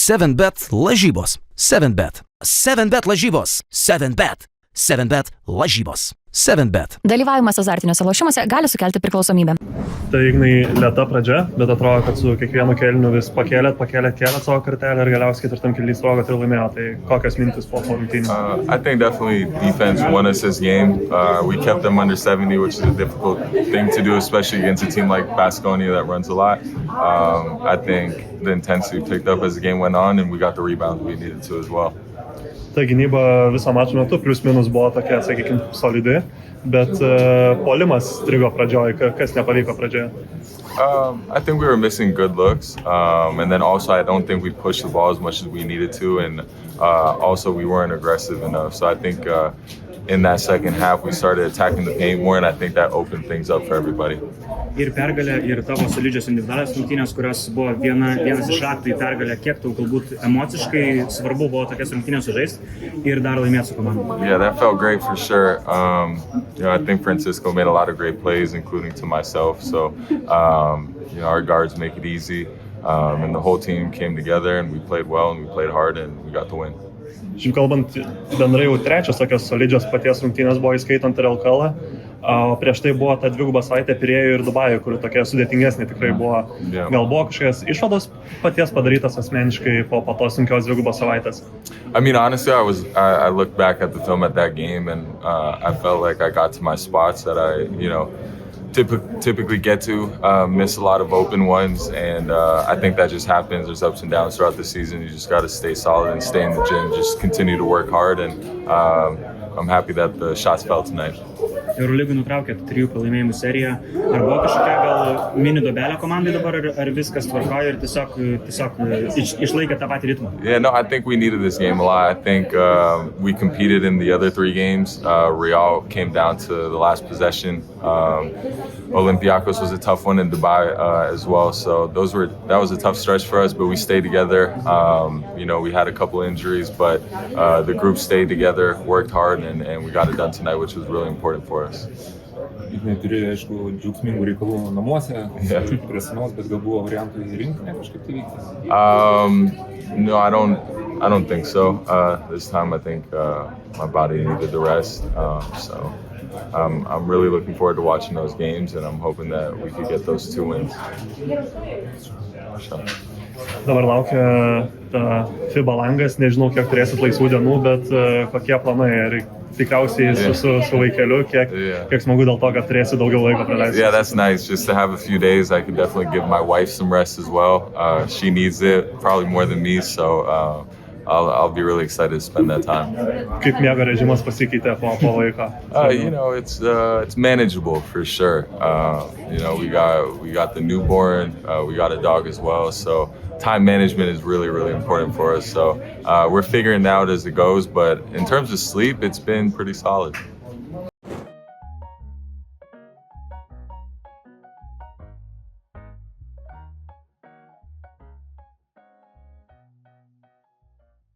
7bet lažybos. 7bet. 7bet lažybos. 7bet. 7bet lažybos. 7bet. Dalyvavimas azartiniuose lošimuose gali sukelti priklausomybę. Tai Ignai lėta pradžia, bet atrodo, kad su kiekvienu kėliniu vis pakėlėt savo kartelę ir galiausiai ketvirtam kėlinį sprogot ir laimėjo. Tai kokios mintis po rungtynių? I think definitely defense won us this game. We kept them under 70, which is a difficult thing to do, especially against a team like Baskonia that runs a lot. I think the intensity picked up as the game went on, and we got the rebounds we needed to as well. Ta gynyba viso mačo metu plius minus buvo tokia, sakykime, solidi, bet puolimas strigo pradžioj, kas nepavyko pradžioje. I think we were missing good looks, and then also I don't think we pushed the ball as much as we needed to, and also we weren't aggressive enough. So I think in that second half we started attacking the paint more, and I think that opened things up for everybody. Ir pergalė, ir tavo solidžios individualios rungtynės, kurios buvo vienas iš raktų į pergalę, kiek tau galbūt emociškai svarbu buvo tokias rungtynės sužaisti ir dar laimėti su komanda. Yeah, that felt great for sure. I think Francisco made a lot of great plays, including to myself. So, our guards make it easy, and the whole team came together, and we played well, and we played hard, and we got the win. Šiaip kalbant, bendrai jau trečios tokios solidžios paties rungtynės buvo įskaitant ir LKL, o prieš tai buvo ta dviguba savaitė Pirėjuje ir Dubajuje, kuri tokia sudėtingesnė tikrai buvo. Yeah. Gal buvo kažkokios išvados paties padarytas asmeniškai po tos sunkios dvigubos savaitės? I mean, honestly, I looked back at the film at that game, and I felt like I got to my spots that I, typically get to, miss a lot of open ones, and I think that just happens. There's ups and downs throughout the season. You just got to stay solid and stay in the gym, just continue to work hard, and I'm happy that the shots fell tonight. Eurolygoj nutraukėt 3 pralaimėjimų seriją. Ar buvo kažkokia gal mini duobelė komandai dabar, ar viskas tvarkoja ir tiesiog išlaikė tą patį ritmą? Yeah, no, I think we needed this game a lot. I think we competed in the other 3 games. Real came down to the last possession. Olympiacos was a tough one in Dubai as well. So that was a tough stretch for us, but we stayed together. We had a couple injuries, but the group stayed together, worked hard, and we got it done tonight, which was really important for us. Ignai turi, aišku, džiaugsmingų reikalų namuose, prie senos, bet gal buvo variantų į rinkinę kažkaip tai vykti? No, I don't think so. This time I think my body needed the rest. So I'm really looking forward to watching those games, and I'm hoping that we could get those 2 wins. So. Dabar laukia FIBA langas, nežinau, kiek turėsit laisvų dienų, bet kokie planai? Ir tikriausiai su vaikeliu, kiek smagu dėl to, kad turėsit daugiau laiko praleisti. Yeah, that's nice. Just to have a few days, I can definitely give my wife some rest as well. She needs it probably more than me, so I'll be really excited to spend that time. Kaip miego režimas pasikeitė po laiko? It's manageable for sure. We got the newborn, we got a dog as well, so time management is really, really important for us. So we're figuring it out as it goes, but in terms of sleep, it's been pretty solid.